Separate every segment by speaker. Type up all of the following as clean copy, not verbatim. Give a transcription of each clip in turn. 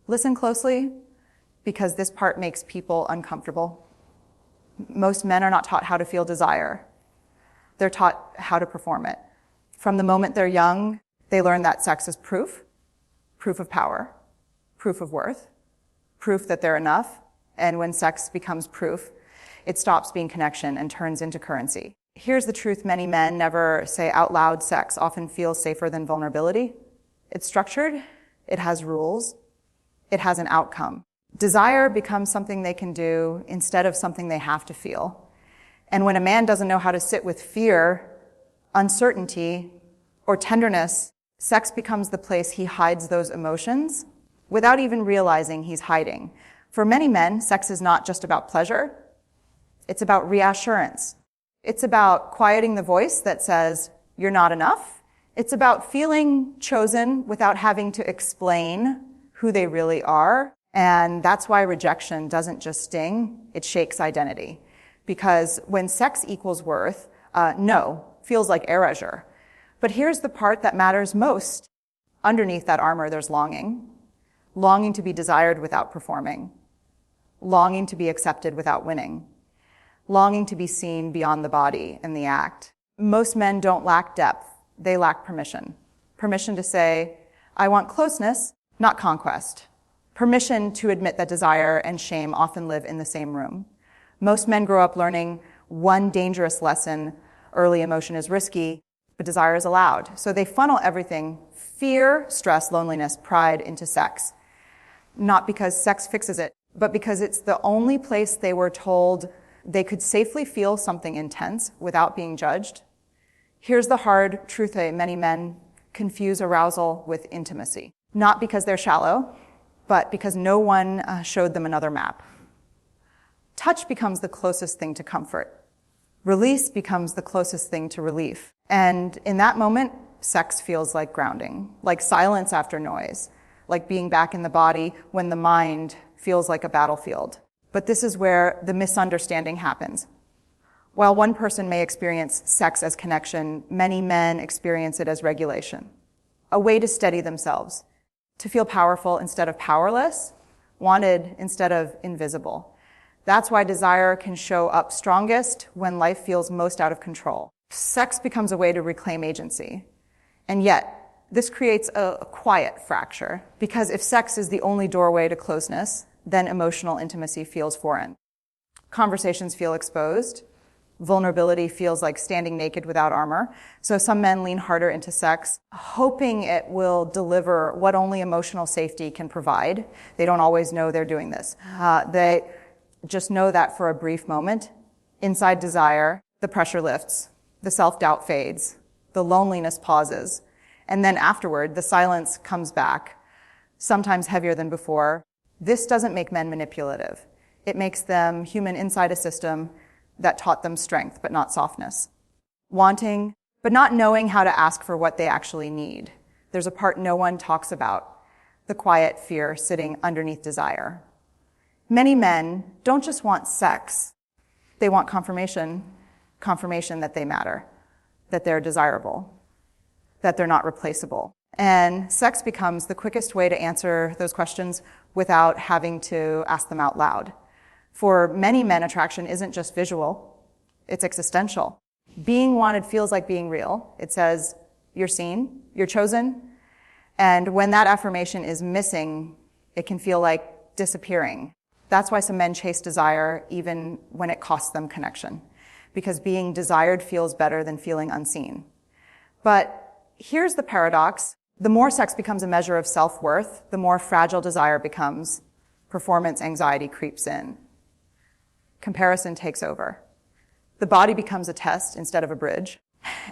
Speaker 1: Listen closely, because this part makes people uncomfortable. Most men are not taught how to feel desire. They're taught how to perform it. From the moment they're young, they learn that sex is proof of power, proof of worth, proof that they're enough. And when sex becomes proof, it stops being connection and turns into currency. Here's the truth many men never say out loud: sex often feels safer than vulnerability. It's structured, it has rules, it has an outcome. Desire becomes something they can do instead of something they have to feel. And when a man doesn't know how to sit with fear, uncertainty, or tenderness, sex becomes the place he hides those emotions without even realizing he's hiding. For many men, sex is not just about pleasure. It's about reassurance. It's about quieting the voice that says, you're not enough. It's about feeling chosen without having to explain who they really are. And that's why rejection doesn't just sting, it shakes identity. Because when sex equals worth, no feels like erasure. But here's the part that matters most. Underneath that armor, there's longing. Longing to be desired without performing. Longing to be accepted without winning. Longing to be seen beyond the body and the act. Most men don't lack depth. They lack permission. Permission to say, I want closeness, not conquest. Permission to admit that desire and shame often live in the same room. Most men grow up learning one dangerous lesson: early emotion is risky, but desire is allowed. So they funnel everything: fear, stress, loneliness, pride into sex. Not because sex fixes it, but because it's the only place they were told they could safely feel something intense without being judged. Here's the hard truth: many men confuse arousal with intimacy. Not because they're shallow, but because no one showed them another map. Touch becomes the closest thing to comfort. Release becomes the closest thing to relief. And in that moment, sex feels like grounding, like silence after noise, like being back in the body when the mind feels like a battlefield. But this is where the misunderstanding happens. While one person may experience sex as connection, many men experience it as regulation, a way to steady themselves, to feel powerful instead of powerless, wanted instead of invisible. That's why desire can show up strongest when life feels most out of control. Sex becomes a way to reclaim agency. And yet, this creates a quiet fracture, because if sex is the only doorway to closeness, then emotional intimacy feels foreign. Conversations feel exposed. Vulnerability feels like standing naked without armor. So some men lean harder into sex, hoping it will deliver what only emotional safety can provide. They don't always know they're doing this. They just know that for a brief moment, inside desire, the pressure lifts, the self-doubt fades, the loneliness pauses, and then afterward, the silence comes back, sometimes heavier than before. This doesn't make men manipulative. It makes them human inside a system that taught them strength, but not softness. Wanting, but not knowing how to ask for what they actually need. There's a part no one talks about, the quiet fear sitting underneath desire. Many men don't just want sex. They want confirmation that they matter, that they're desirable, that they're not replaceable. And sex becomes the quickest way to answer those questions without having to ask them out loud. For many men, attraction isn't just visual, it's existential. Being wanted feels like being real. It says, you're seen, you're chosen, and when that affirmation is missing, it can feel like disappearing. That's why some men chase desire even when it costs them connection, because being desired feels better than feeling unseen. But here's the paradox. The more sex becomes a measure of self-worth, the more fragile desire becomes. Performance anxiety creeps in. Comparison takes over. The body becomes a test instead of a bridge.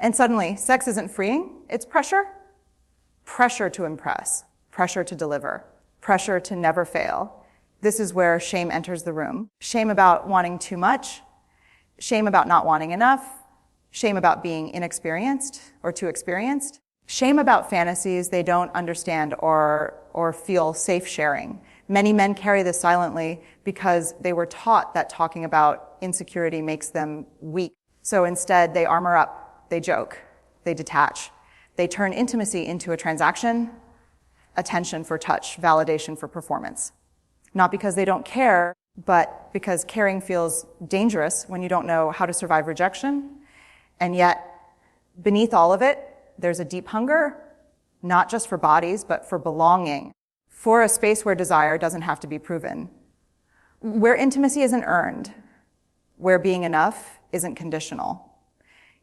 Speaker 1: And suddenly, sex isn't freeing, it's pressure. Pressure to impress, pressure to deliver, pressure to never fail. This is where shame enters the room. Shame about wanting too much, shame about not wanting enough, shame about being inexperienced or too experienced, shame about fantasies they don't understand or feel safe sharing. Many men carry this silently because they were taught that talking about insecurity makes them weak. So instead, they armor up, they joke, they detach. They turn intimacy into a transaction, attention for touch, validation for performance. Not because they don't care, but because caring feels dangerous when you don't know how to survive rejection. And yet, beneath all of it, there's a deep hunger, not just for bodies, but for belonging, for a space where desire doesn't have to be proven, where intimacy isn't earned, where being enough isn't conditional.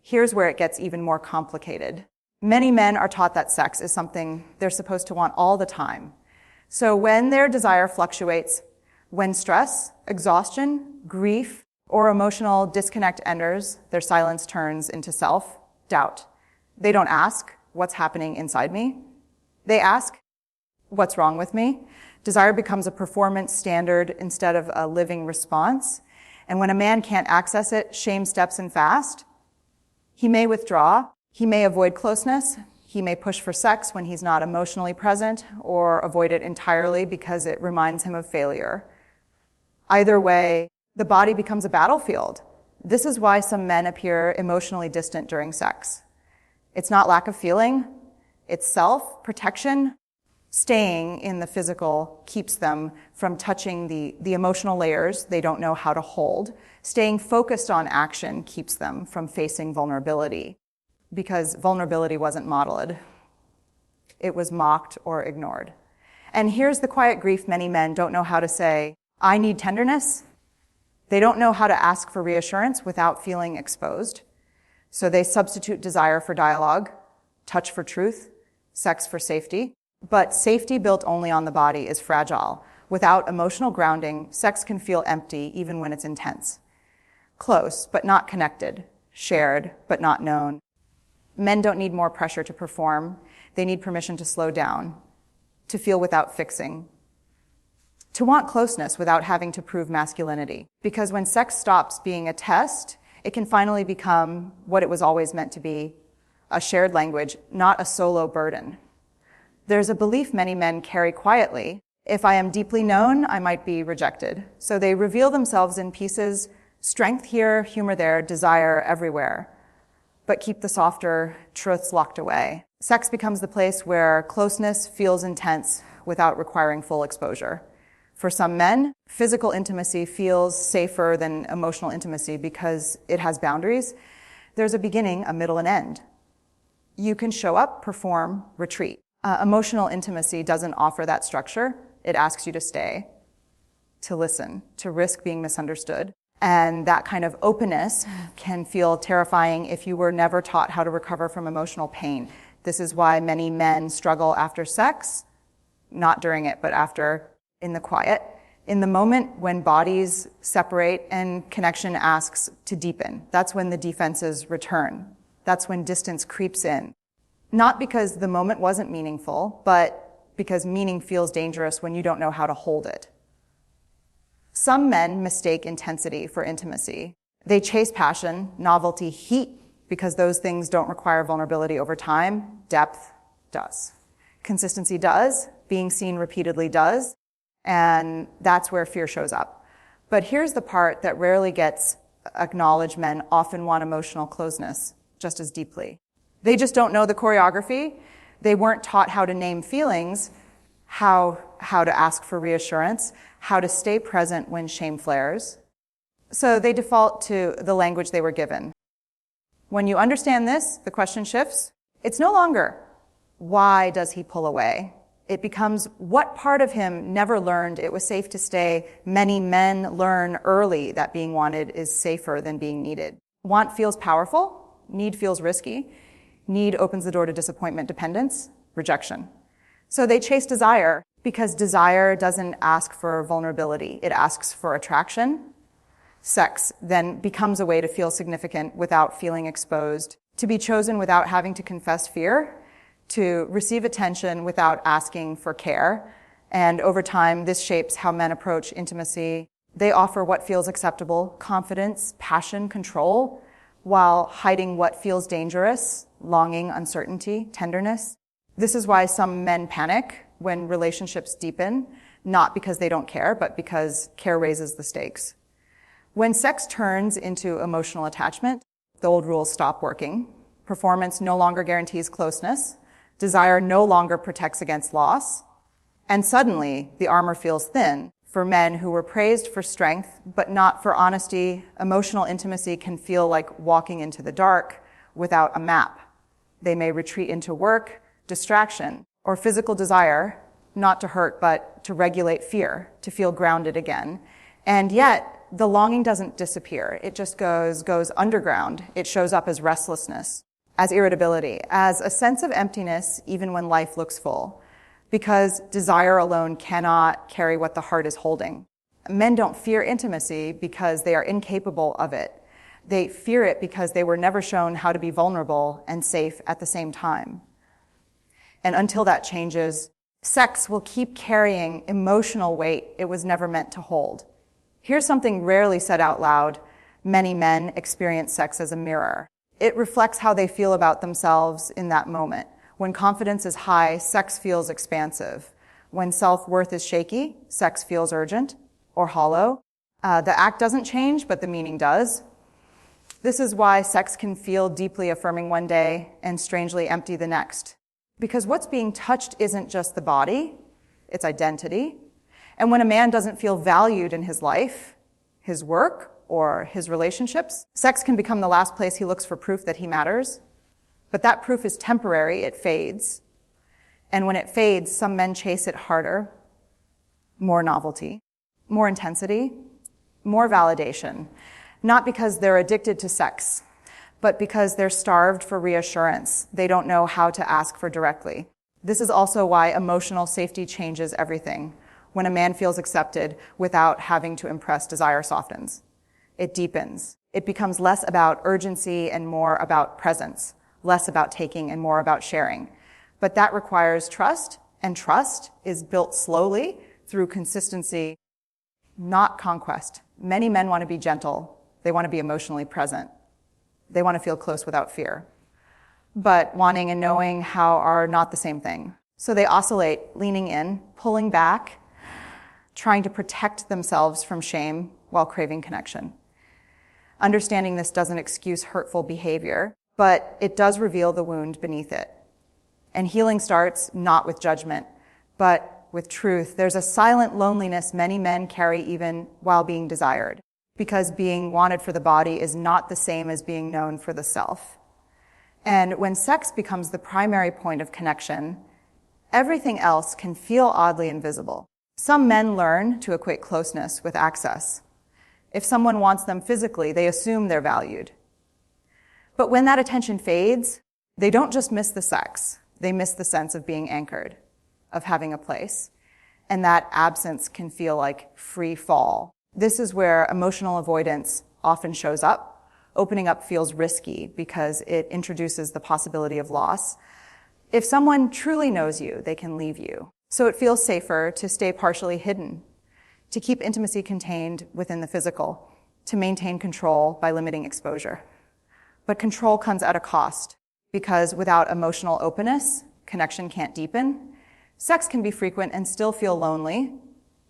Speaker 1: Here's where it gets even more complicated. Many men are taught that sex is something they're supposed to want all the time. So when their desire fluctuates, when stress, exhaustion, grief, or emotional disconnect enters, their silence turns into self-doubt. They don't ask, what's happening inside me? They ask, what's wrong with me? Desire becomes a performance standard instead of a living response. And when a man can't access it, shame steps in fast. He may withdraw. He may avoid closeness. He may push for sex when he's not emotionally present, or avoid it entirely because it reminds him of failure. Either way, the body becomes a battlefield. This is why some men appear emotionally distant during sex. It's not lack of feeling. It's self-protection. Staying in the physical keeps them from touching the emotional layers they don't know how to hold. Staying focused on action keeps them from facing vulnerability, because vulnerability wasn't modeled. It was mocked or ignored. And here's the quiet grief many men don't know how to say, I need tenderness. They don't know how to ask for reassurance without feeling exposed. So they substitute desire for dialogue, touch for truth, sex for safety. But safety built only on the body is fragile. Without emotional grounding, sex can feel empty even when it's intense. Close, but not connected. Shared, but not known. Men don't need more pressure to perform. They need permission to slow down, to feel without fixing, to want closeness without having to prove masculinity. Because when sex stops being a test, it can finally become what it was always meant to be, a shared language, not a solo burden. There's a belief many men carry quietly. If I am deeply known, I might be rejected. So they reveal themselves in pieces, strength here, humor there, desire everywhere, but keep the softer truths locked away. Sex becomes the place where closeness feels intense without requiring full exposure. For some men, physical intimacy feels safer than emotional intimacy because it has boundaries. There's a beginning, a middle, and end. You can show up, perform, retreat. Emotional intimacy doesn't offer that structure. It asks you to stay, to listen, to risk being misunderstood. And that kind of openness can feel terrifying if you were never taught how to recover from emotional pain. This is why many men struggle after sex, not during it, but after, in the quiet. In the moment when bodies separate and connection asks to deepen, that's when the defenses return. That's when distance creeps in. Not because the moment wasn't meaningful, but because meaning feels dangerous when you don't know how to hold it. Some men mistake intensity for intimacy. They chase passion, novelty, heat, because those things don't require vulnerability over time. Depth does. Consistency does. Being seen repeatedly does. And that's where fear shows up. But here's the part that rarely gets acknowledged. Men often want emotional closeness just as deeply. They just don't know the choreography. They weren't taught how to name feelings, how to ask for reassurance, how to stay present when shame flares. So they default to the language they were given. When you understand this, the question shifts. It's no longer, why does he pull away? It becomes, what part of him never learned it was safe to stay? Many men learn early that being wanted is safer than being needed. Want feels powerful. Need feels risky. Need opens the door to disappointment, dependence, rejection. So they chase desire because desire doesn't ask for vulnerability. It asks for attraction. Sex then becomes a way to feel significant without feeling exposed, to be chosen without having to confess fear, to receive attention without asking for care. And over time, this shapes how men approach intimacy. They offer what feels acceptable, confidence, passion, control, while hiding what feels dangerous, longing, uncertainty, tenderness. This is why some men panic when relationships deepen, not because they don't care, but because care raises the stakes. When sex turns into emotional attachment, the old rules stop working. Performance no longer guarantees closeness. Desire no longer protects against loss. And suddenly, the armor feels thin. For men who were praised for strength, but not for honesty, emotional intimacy can feel like walking into the dark without a map. They may retreat into work, distraction, or physical desire, not to hurt, but to regulate fear, to feel grounded again. And yet, the longing doesn't disappear. It just goes underground. It shows up as restlessness, as irritability, as a sense of emptiness even when life looks full, because desire alone cannot carry what the heart is holding. Men don't fear intimacy because they are incapable of it. They fear it because they were never shown how to be vulnerable and safe at the same time. And until that changes, sex will keep carrying emotional weight it was never meant to hold. Here's something rarely said out loud. Many men experience sex as a mirror. It reflects how they feel about themselves in that moment. When confidence is high, sex feels expansive. When self-worth is shaky, sex feels urgent or hollow. The act doesn't change, but the meaning does. This is why sex can feel deeply affirming one day and strangely empty the next. Because what's being touched isn't just the body, it's identity. And when a man doesn't feel valued in his life, his work, or his relationships, sex can become the last place he looks for proof that he matters. But that proof is temporary, it fades. And when it fades, some men chase it harder, more novelty, more intensity, more validation. Not because they're addicted to sex, but because they're starved for reassurance. They don't know how to ask for directly. This is also why emotional safety changes everything. When a man feels accepted without having to impress, desire softens. It deepens. It becomes less about urgency and more about presence, less about taking and more about sharing. But that requires trust, and trust is built slowly through consistency, not conquest. Many men want to be gentle. They want to be emotionally present. They want to feel close without fear. But wanting and knowing how are not the same thing. So they oscillate, leaning in, pulling back, trying to protect themselves from shame while craving connection. Understanding this doesn't excuse hurtful behavior, but it does reveal the wound beneath it. And healing starts not with judgment, but with truth. There's a silent loneliness many men carry even while being desired, because being wanted for the body is not the same as being known for the self. And when sex becomes the primary point of connection, everything else can feel oddly invisible. Some men learn to equate closeness with access. If someone wants them physically, they assume they're valued. But when that attention fades, they don't just miss the sex. They miss the sense of being anchored, of having a place. And that absence can feel like free fall. This is where emotional avoidance often shows up. Opening up feels risky because it introduces the possibility of loss. If someone truly knows you, they can leave you. So it feels safer to stay partially hidden, to keep intimacy contained within the physical, to maintain control by limiting exposure. But control comes at a cost, because without emotional openness, connection can't deepen. Sex can be frequent and still feel lonely,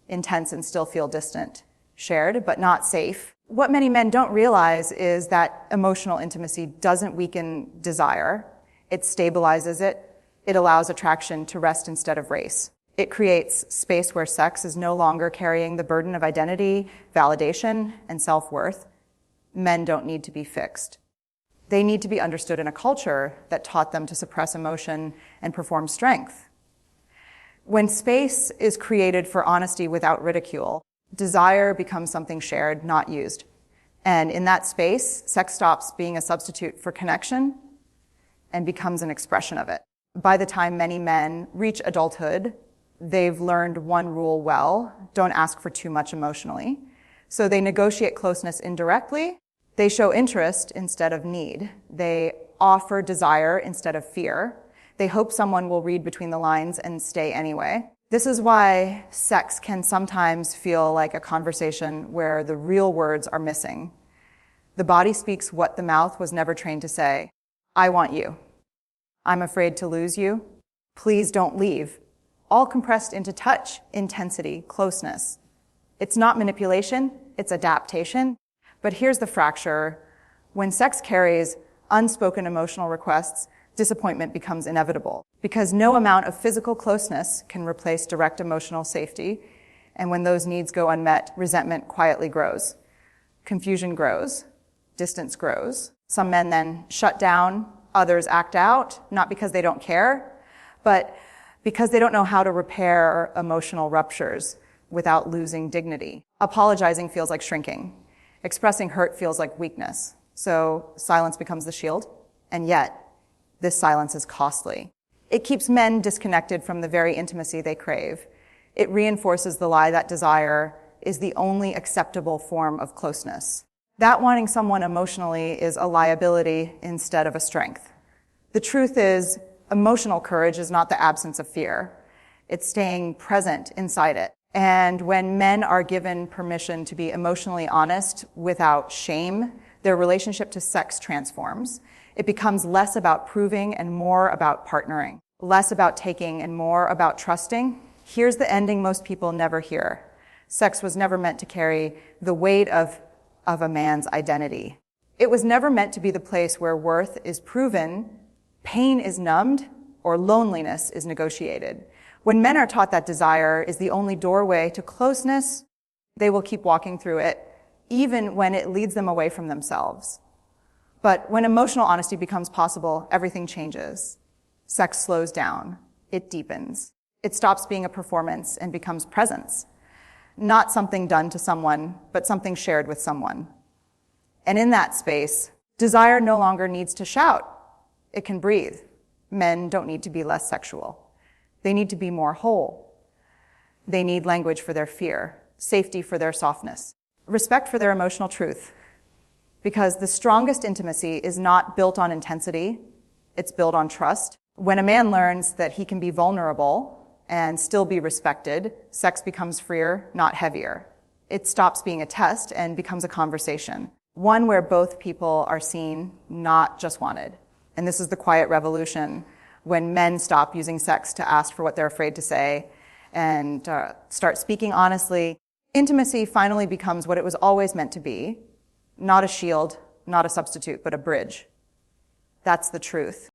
Speaker 1: intense and still feel distant, shared but not safe. What many men don't realize is that emotional intimacy doesn't weaken desire. It stabilizes it. It allows attraction to rest instead of race. It creates space where sex is no longer carrying the burden of identity, validation, and self-worth. Men don't need to be fixed. They need to be understood in a culture that taught them to suppress emotion and perform strength. When space is created for honesty without ridicule, desire becomes something shared, not used. And in that space, sex stops being a substitute for connection and becomes an expression of it. By the time many men reach adulthood, they've learned one rule well: don't ask for too much emotionally. So they negotiate closeness indirectly. They show interest instead of need. They offer desire instead of fear. They hope someone will read between the lines and stay anyway. This is why sex can sometimes feel like a conversation where the real words are missing. The body speaks what the mouth was never trained to say. I want you. I'm afraid to lose you. Please don't leave. All compressed into touch, intensity, closeness. It's not manipulation, it's adaptation. But here's the fracture. When sex carries unspoken emotional requests, disappointment becomes inevitable because no amount of physical closeness can replace direct emotional safety. And when those needs go unmet, resentment quietly grows. Confusion grows. Distance grows. Some men then shut down, others act out, not because they don't care, but because they don't know how to repair emotional ruptures without losing dignity. Apologizing feels like shrinking. Expressing hurt feels like weakness. So silence becomes the shield, and yet this silence is costly. It keeps men disconnected from the very intimacy they crave. It reinforces the lie that desire is the only acceptable form of closeness. That wanting someone emotionally is a liability instead of a strength. The truth is, emotional courage is not the absence of fear. It's staying present inside it. And when men are given permission to be emotionally honest without shame, their relationship to sex transforms. It becomes less about proving and more about partnering, less about taking and more about trusting. Here's the ending most people never hear. Sex was never meant to carry the weight of a man's identity. It was never meant to be the place where worth is proven, pain is numbed, or loneliness is negotiated. When men are taught that desire is the only doorway to closeness, they will keep walking through it, even when it leads them away from themselves. But when emotional honesty becomes possible, everything changes. Sex slows down. It deepens. It stops being a performance and becomes presence. Not something done to someone, but something shared with someone. And in that space, desire no longer needs to shout. It can breathe. Men don't need to be less sexual. They need to be more whole. They need language for their fear, safety for their softness, respect for their emotional truth. Because the strongest intimacy is not built on intensity, it's built on trust. When a man learns that he can be vulnerable and still be respected, sex becomes freer, not heavier. It stops being a test and becomes a conversation, one where both people are seen, not just wanted. And this is the quiet revolution, when men stop using sex to ask for what they're afraid to say and start speaking honestly. Intimacy finally becomes what it was always meant to be, not a shield, not a substitute, but a bridge. That's the truth.